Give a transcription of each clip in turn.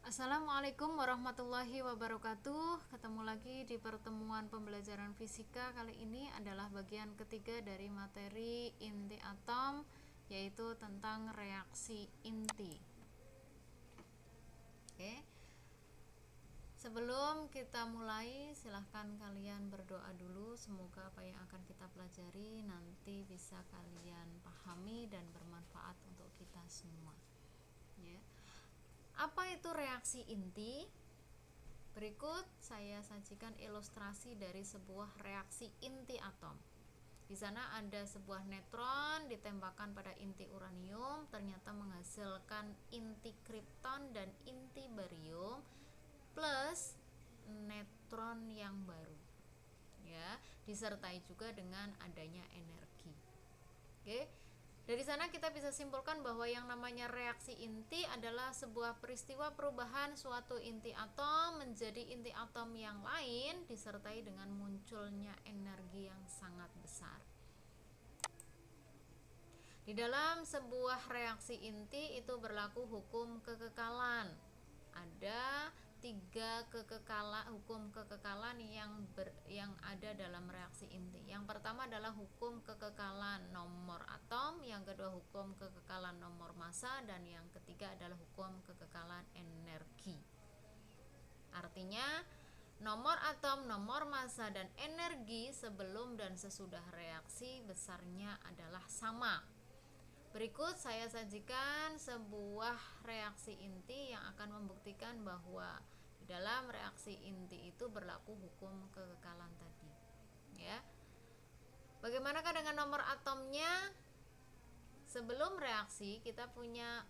Assalamualaikum warahmatullahi wabarakatuh. Ketemu lagi di pertemuan pembelajaran fisika. Kali ini adalah bagian ketiga dari materi inti atom, yaitu tentang reaksi inti. Oke. Sebelum kita mulai, silahkan kalian berdoa dulu. Semoga apa yang akan kita pelajari nanti bisa kalian pahami dan bermanfaat untuk kita semua. Ya. Apa itu reaksi inti? Berikut saya sajikan ilustrasi dari sebuah reaksi inti atom. Di sana ada sebuah neutron ditembakkan pada inti uranium, ternyata menghasilkan inti kripton dan inti barium plus neutron yang baru. Ya, disertai juga dengan adanya energi. Oke. Dari sana kita bisa simpulkan bahwa yang namanya reaksi inti adalah sebuah peristiwa perubahan suatu inti atom menjadi inti atom yang lain disertai dengan munculnya energi yang sangat besar. Di dalam sebuah reaksi inti itu berlaku hukum kekekalan. Ada tiga hukum kekekalan yang ada dalam reaksi inti. Yang pertama adalah hukum kekekalan nomor atom, yang kedua hukum kekekalan nomor massa, dan yang ketiga adalah hukum kekekalan energi. Artinya nomor atom, nomor massa, dan energi sebelum dan sesudah reaksi besarnya adalah sama. Berikut saya sajikan sebuah reaksi inti yang akan membuktikan bahwa di dalam reaksi inti itu berlaku hukum kekekalan tadi. Ya. Bagaimanakah dengan nomor atomnya? Sebelum reaksi kita punya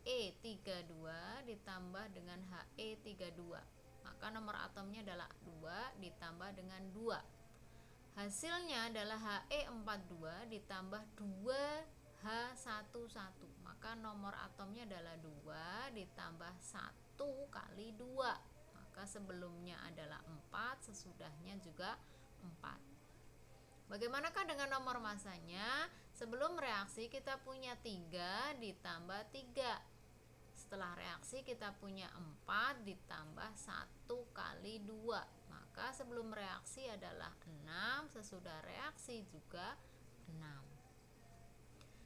He32 ditambah dengan He32. Maka nomor atomnya adalah 2 ditambah dengan 2. Hasilnya adalah He42 ditambah 2 H11, maka nomor atomnya adalah 2 ditambah 1 kali 2, maka sebelumnya adalah 4, sesudahnya juga 4. Bagaimanakah dengan nomor massanya? Sebelum reaksi kita punya 3 ditambah 3, setelah reaksi kita punya 4 ditambah 1 kali 2, maka sebelum reaksi adalah 6, sesudah reaksi juga 6.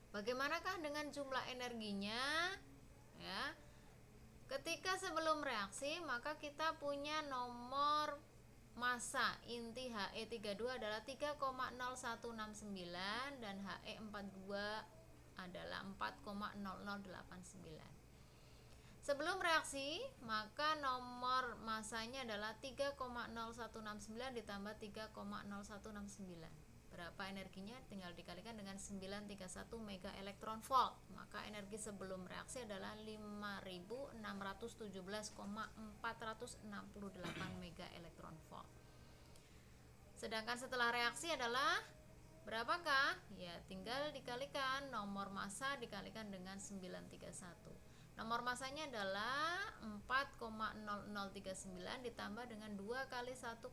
Bagaimanakah dengan jumlah energinya? Ya. Ketika sebelum reaksi, maka kita punya nomor massa inti He32 adalah 3,0169 dan He42 adalah 4,0089. Sebelum reaksi, maka nomor massanya adalah 3,0169 ditambah 3,0169. Berapa energinya? Tinggal dikalikan dengan 931 mega elektron volt. Maka energi sebelum reaksi adalah 5617,468 mega elektron volt. Sedangkan setelah reaksi adalah berapakah? Ya, tinggal dikalikan nomor massa dikalikan dengan 931. Nomor massanya adalah 4,0039 ditambah dengan 2 kali 1,0081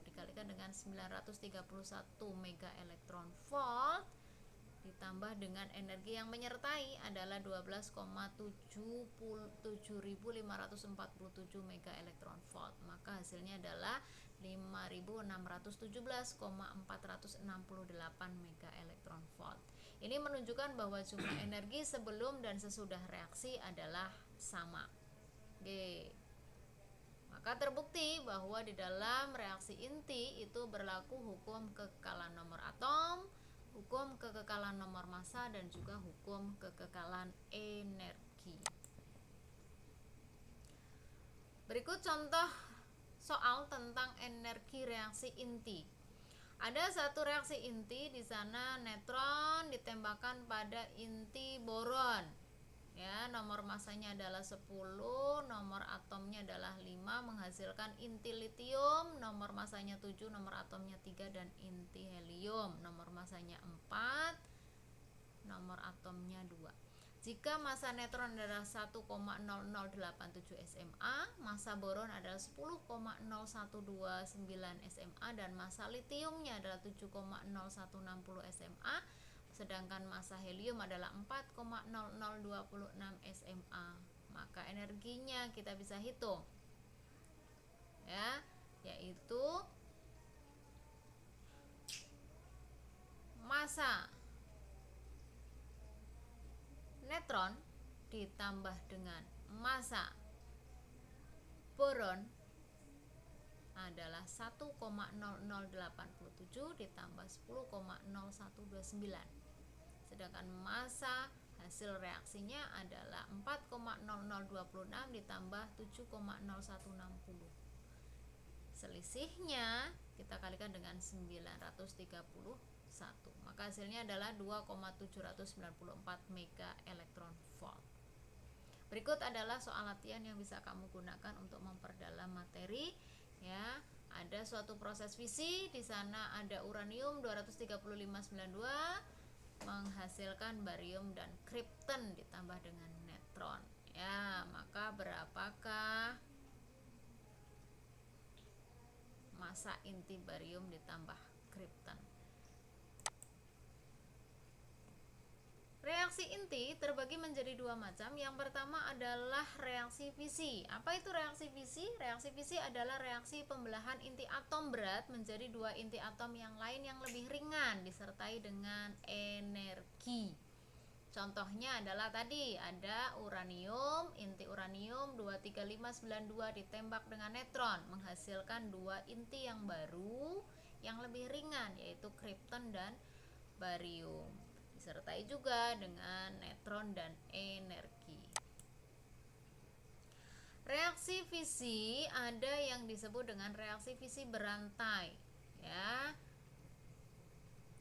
dikalikan dengan 931 mega elektron volt ditambah dengan energi yang menyertai adalah 12,77547 mega elektron volt. Maka hasilnya adalah 5617,468 mega elektron volt. Ini menunjukkan bahwa jumlah energi sebelum dan sesudah reaksi adalah sama. Oke. Maka terbukti bahwa di dalam reaksi inti itu berlaku hukum kekekalan nomor atom, hukum kekekalan nomor massa, dan juga hukum kekekalan energi. Berikut contoh soal tentang energi reaksi inti. Ada satu reaksi inti, di sana neutron ditembakkan pada inti boron. Ya, nomor massanya adalah 10, nomor atomnya adalah 5, menghasilkan inti litium, nomor massanya 7, nomor atomnya 3, dan inti helium, nomor massanya 4, nomor atomnya 2. Jika massa neutron adalah 1,0087 SMA, massa boron adalah 10,0129 SMA, dan massa litiumnya adalah 7,0160 SMA, sedangkan massa helium adalah 4,0026 SMA. maka energinya kita bisa hitung, ya, yaitu massa netron ditambah dengan massa boron adalah 1,0087 ditambah 10,0129. Sedangkan massa hasil reaksinya adalah 4,0026 ditambah 7,0160. Selisihnya kita kalikan dengan 931, maka hasilnya adalah 2,794 mega elektron volt. Berikut adalah soal latihan yang bisa kamu gunakan untuk memperdalam materi, ya. Ada suatu proses fisi, di sana ada uranium 23592 menghasilkan barium dan kripton ditambah dengan netron, ya. Maka berapakah massa inti barium ditambah kripton? Reaksi inti terbagi menjadi dua macam. Yang pertama adalah reaksi fisi. Apa itu reaksi fisi? Reaksi fisi adalah reaksi pembelahan inti atom berat menjadi dua inti atom yang lain yang lebih ringan disertai dengan energi. Contohnya adalah tadi ada uranium, inti uranium 23592 ditembak dengan netron menghasilkan dua inti yang baru yang lebih ringan, yaitu kripton dan barium, disertai juga dengan netron dan energi. Reaksi fisi ada yang disebut dengan reaksi fisi berantai, ya.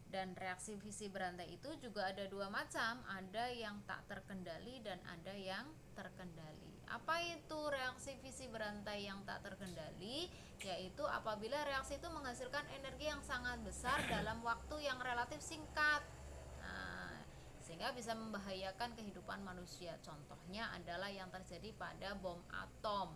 Dan reaksi fisi berantai itu juga ada dua macam, ada yang tak terkendali dan ada yang terkendali. Apa itu reaksi fisi berantai yang tak terkendali? Yaitu apabila reaksi itu menghasilkan energi yang sangat besar dalam waktu yang relatif singkat, sehingga bisa membahayakan kehidupan manusia. Contohnya adalah yang terjadi pada bom atom.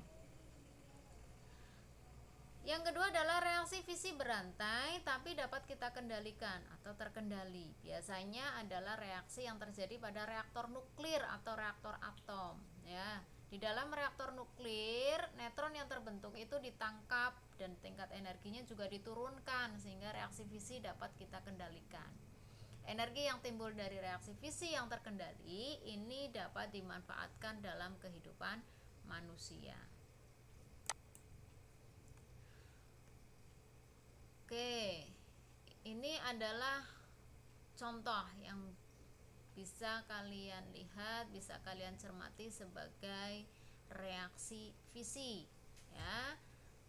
Yang kedua adalah reaksi fisi berantai tapi dapat kita kendalikan atau terkendali. Biasanya adalah reaksi yang terjadi pada reaktor nuklir atau reaktor atom, ya. Di dalam reaktor nuklir, netron yang terbentuk itu ditangkap dan tingkat energinya juga diturunkan sehingga reaksi fisi dapat kita kendalikan. Energi yang timbul dari reaksi fisi yang terkendali ini dapat dimanfaatkan dalam kehidupan manusia. Oke, ini adalah contoh yang bisa kalian lihat, bisa kalian cermati sebagai reaksi fisi, ya,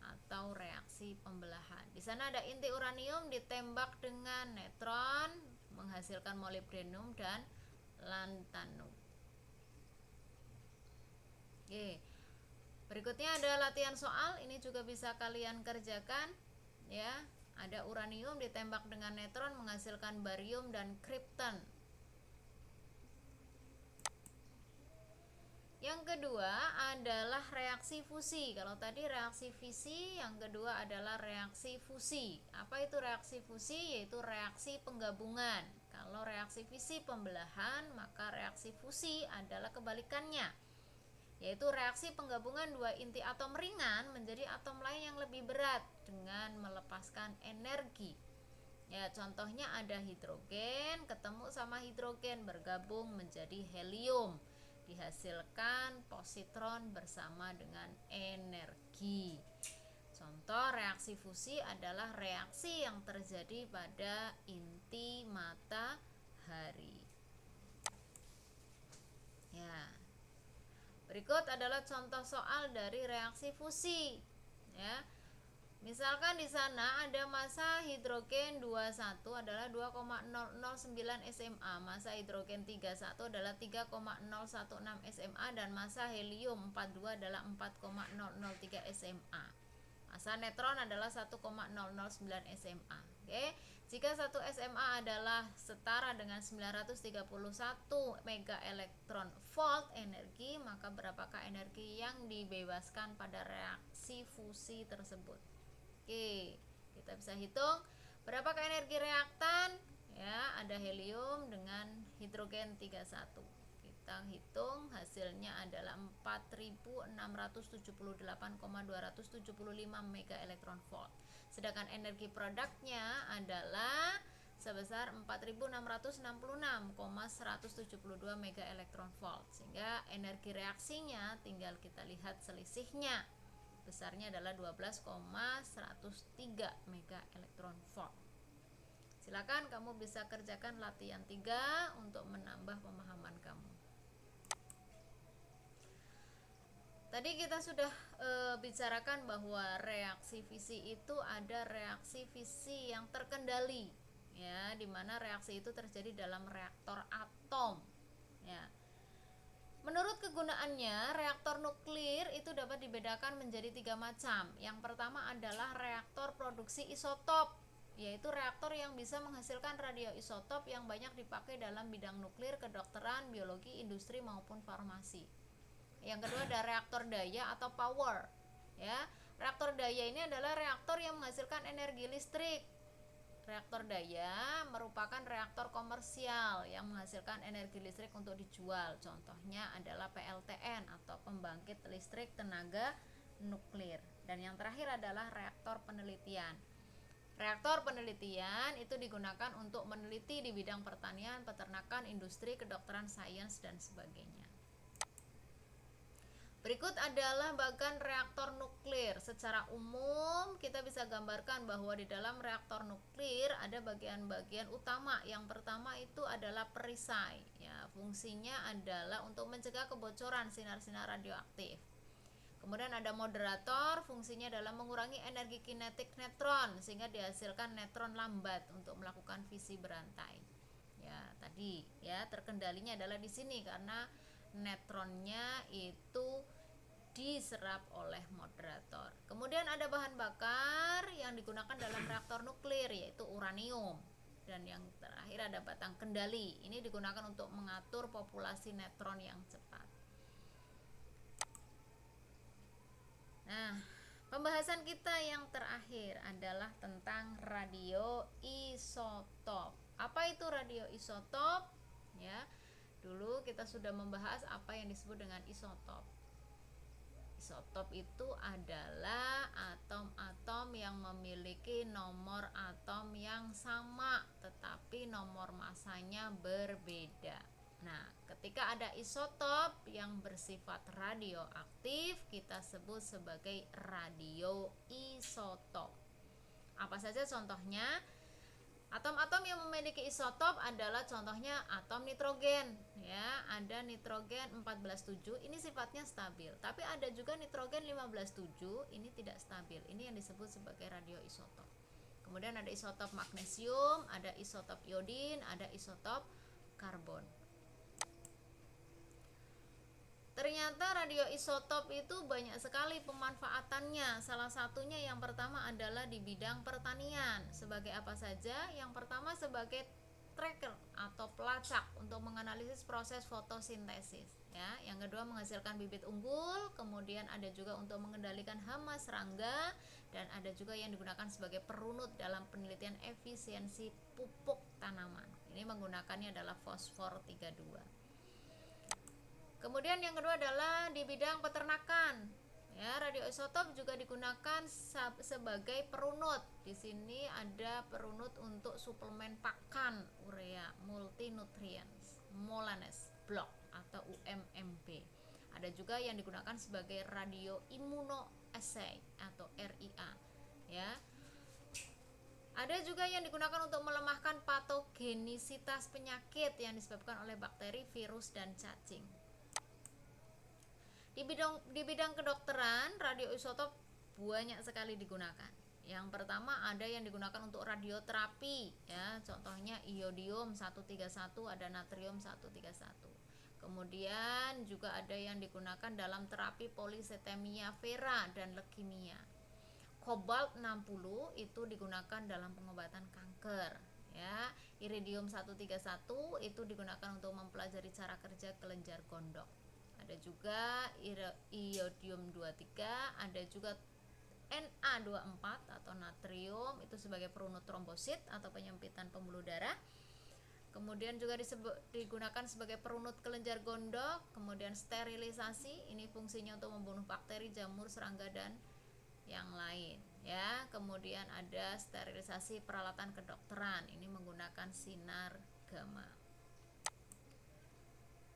atau reaksi pembelahan. Di sana ada inti uranium ditembak dengan netron menghasilkan molybdenum dan lanthanum. Oke. Berikutnya ada latihan soal, ini juga bisa kalian kerjakan, ya. Ada uranium ditembak dengan netron menghasilkan barium dan kripton. Yang kedua adalah reaksi fusi. Kalau tadi reaksi fisi, yang kedua adalah reaksi fusi. Apa itu reaksi fusi? Yaitu reaksi penggabungan. Kalau reaksi fisi pembelahan, maka reaksi fusi adalah kebalikannya, yaitu reaksi penggabungan dua inti atom ringan menjadi atom lain yang lebih berat dengan melepaskan energi. Ya, contohnya ada hidrogen ketemu sama hidrogen bergabung menjadi helium. Dihasilkan positron bersama dengan energi. Contoh reaksi fusi adalah reaksi yang terjadi pada inti matahari. Ya. Berikut adalah contoh soal dari reaksi fusi, ya. Misalkan di sana ada massa hidrogen 21 adalah 2,009 SMA, massa hidrogen 31 adalah 3,016 SMA dan massa helium 42 adalah 4,003 SMA. Massa netron adalah 1,009 SMA. Oke. Jika 1 SMA adalah setara dengan 931 mega elektron volt energi, maka berapakah energi yang dibebaskan pada reaksi fusi tersebut? Oke, kita bisa hitung berapakah energi reaktan, ya. Ada helium dengan hidrogen 31. kita hitung hasilnya adalah 4678,275 mega elektron volt. Sedangkan energi produknya adalah sebesar 4666,172 mega elektron volt. Sehingga energi reaksinya tinggal kita lihat selisihnya. Besarnya adalah 12,103 mega elektron volt. Silakan kamu bisa kerjakan latihan 3 untuk menambah pemahaman kamu. Tadi kita sudah bicarakan bahwa reaksi fisi itu ada reaksi fisi yang terkendali, ya, dimana reaksi itu terjadi dalam reaktor atom, ya. Menurut kegunaannya, reaktor nuklir itu dapat dibedakan menjadi 3 macam. Yang pertama adalah reaktor produksi isotop, yaitu reaktor yang bisa menghasilkan radioisotop yang banyak dipakai dalam bidang nuklir, kedokteran, biologi, industri maupun farmasi. Yang kedua ada reaktor daya atau power, ya. Reaktor daya ini adalah reaktor yang menghasilkan energi listrik. Reaktor daya merupakan reaktor komersial yang menghasilkan energi listrik untuk dijual. Contohnya adalah PLTN atau pembangkit listrik tenaga nuklir. Dan yang terakhir adalah reaktor penelitian. Reaktor penelitian itu digunakan untuk meneliti di bidang pertanian, peternakan, industri, kedokteran, sains, dan sebagainya. Berikut adalah bagan reaktor nuklir. Secara umum kita bisa gambarkan bahwa di dalam reaktor nuklir ada bagian-bagian utama. Yang pertama itu adalah perisai, ya, fungsinya adalah untuk mencegah kebocoran sinar-sinar radioaktif. Kemudian ada moderator, fungsinya adalah mengurangi energi kinetik neutron sehingga dihasilkan neutron lambat untuk melakukan fisi berantai. Ya, tadi ya terkendalinya adalah di sini karena neutronnya itu diserap oleh moderator. Kemudian ada bahan bakar yang digunakan dalam reaktor nuklir yaitu uranium. Dan yang terakhir ada batang kendali. Ini digunakan untuk mengatur populasi neutron yang cepat. Nah, pembahasan kita yang terakhir adalah tentang radioisotop. Apa itu radioisotop? Ya, dulu kita sudah membahas apa yang disebut dengan isotop. Isotop itu adalah atom-atom yang memiliki nomor atom yang sama tetapi nomor masanya berbeda. Nah, ketika ada isotop yang bersifat radioaktif, kita sebut sebagai radioisotop. Apa saja contohnya? Atom-atom yang memiliki isotop adalah contohnya atom nitrogen, ya, ada nitrogen 14,7, ini sifatnya stabil. Tapi ada juga nitrogen 15,7, ini tidak stabil. Ini yang disebut sebagai radioisotop. Kemudian ada isotop magnesium, ada isotop iodin, ada isotop karbon. Ternyata radioisotop itu banyak sekali pemanfaatannya. Salah satunya yang pertama adalah di bidang pertanian. Sebagai apa saja? Yang pertama sebagai tracker atau pelacak untuk menganalisis proses fotosintesis, ya. Yang kedua menghasilkan bibit unggul, kemudian ada juga untuk mengendalikan hama serangga, dan ada juga yang digunakan sebagai perunut dalam penelitian efisiensi pupuk tanaman. Ini menggunakannya adalah fosfor 32. Kemudian yang kedua adalah di bidang peternakan. Ya, radioisotop juga digunakan sebagai perunut. Di sini ada perunut untuk suplemen pakan urea multinutrients, Molanes block atau UMMB. Ada juga yang digunakan sebagai radioimmunoassay atau RIA. Ya. Ada juga yang digunakan untuk melemahkan patogenisitas penyakit yang disebabkan oleh bakteri, virus, dan cacing. Di bidang kedokteran, radioisotop banyak sekali digunakan. Yang pertama ada yang digunakan untuk radioterapi, ya, contohnya iodium 131, ada natrium 131. Kemudian juga ada yang digunakan dalam terapi polisetemia vera dan leukemia. Kobalt 60 itu digunakan dalam pengobatan kanker, ya. Iridium 131 itu digunakan untuk mempelajari cara kerja kelenjar gondok. Ada juga iodium 23, ada juga Na24 atau natrium itu sebagai perunut trombosit atau penyempitan pembuluh darah. Kemudian juga digunakan sebagai perunut kelenjar gondok. Kemudian sterilisasi, ini fungsinya untuk membunuh bakteri, jamur, serangga dan yang lain ya. Kemudian ada sterilisasi peralatan kedokteran, ini menggunakan sinar gamma.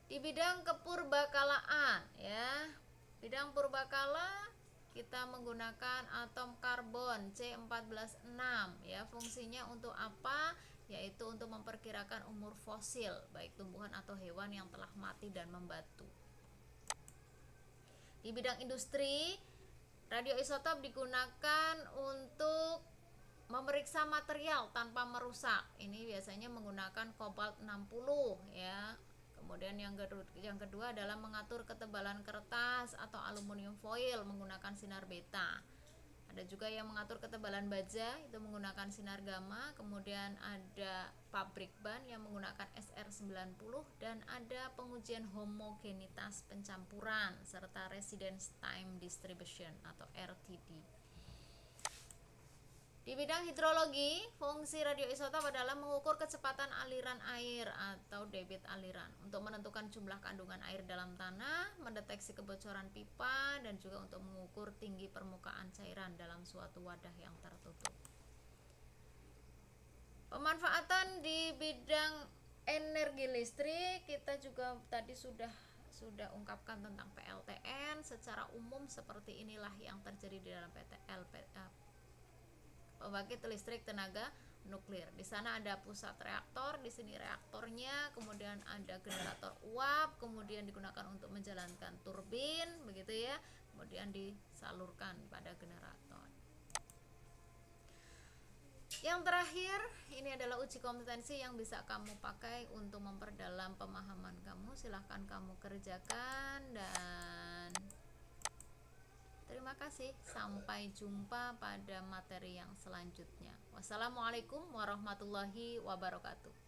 Di bidang kepurbakalaan ya, bidang purbakala kita menggunakan atom karbon C146 ya. Fungsinya untuk apa? Yaitu untuk memperkirakan umur fosil baik tumbuhan atau hewan yang telah mati dan membatu. Di bidang industri, radioisotop digunakan untuk memeriksa material tanpa merusak. Ini biasanya menggunakan kobalt 60 ya. Kemudian yang kedua adalah mengatur ketebalan kertas atau aluminium foil menggunakan sinar beta. Ada juga yang mengatur ketebalan baja, itu menggunakan sinar gamma. Kemudian ada pabrik ban yang menggunakan SR90, dan ada pengujian homogenitas pencampuran serta residence time distribution atau RTD. Di bidang hidrologi, fungsi radioisotop adalah mengukur kecepatan aliran air atau debit aliran untuk menentukan jumlah kandungan air dalam tanah, mendeteksi kebocoran pipa, dan juga untuk mengukur tinggi permukaan cairan dalam suatu wadah yang tertutup. Pemanfaatan di bidang energi listrik, kita juga tadi sudah ungkapkan tentang PLTN. Secara umum seperti inilah yang terjadi di dalam pembangkit listrik tenaga nuklir. Di sana ada pusat reaktor, di sini reaktornya, kemudian ada generator uap, kemudian digunakan untuk menjalankan turbin, begitu ya. Kemudian disalurkan pada generator. Yang terakhir, ini adalah uji kompetensi yang bisa kamu pakai untuk memperdalam pemahaman kamu. Silahkan kamu kerjakan dan terima kasih. Sampai jumpa pada materi yang selanjutnya. Wassalamualaikum warahmatullahi wabarakatuh.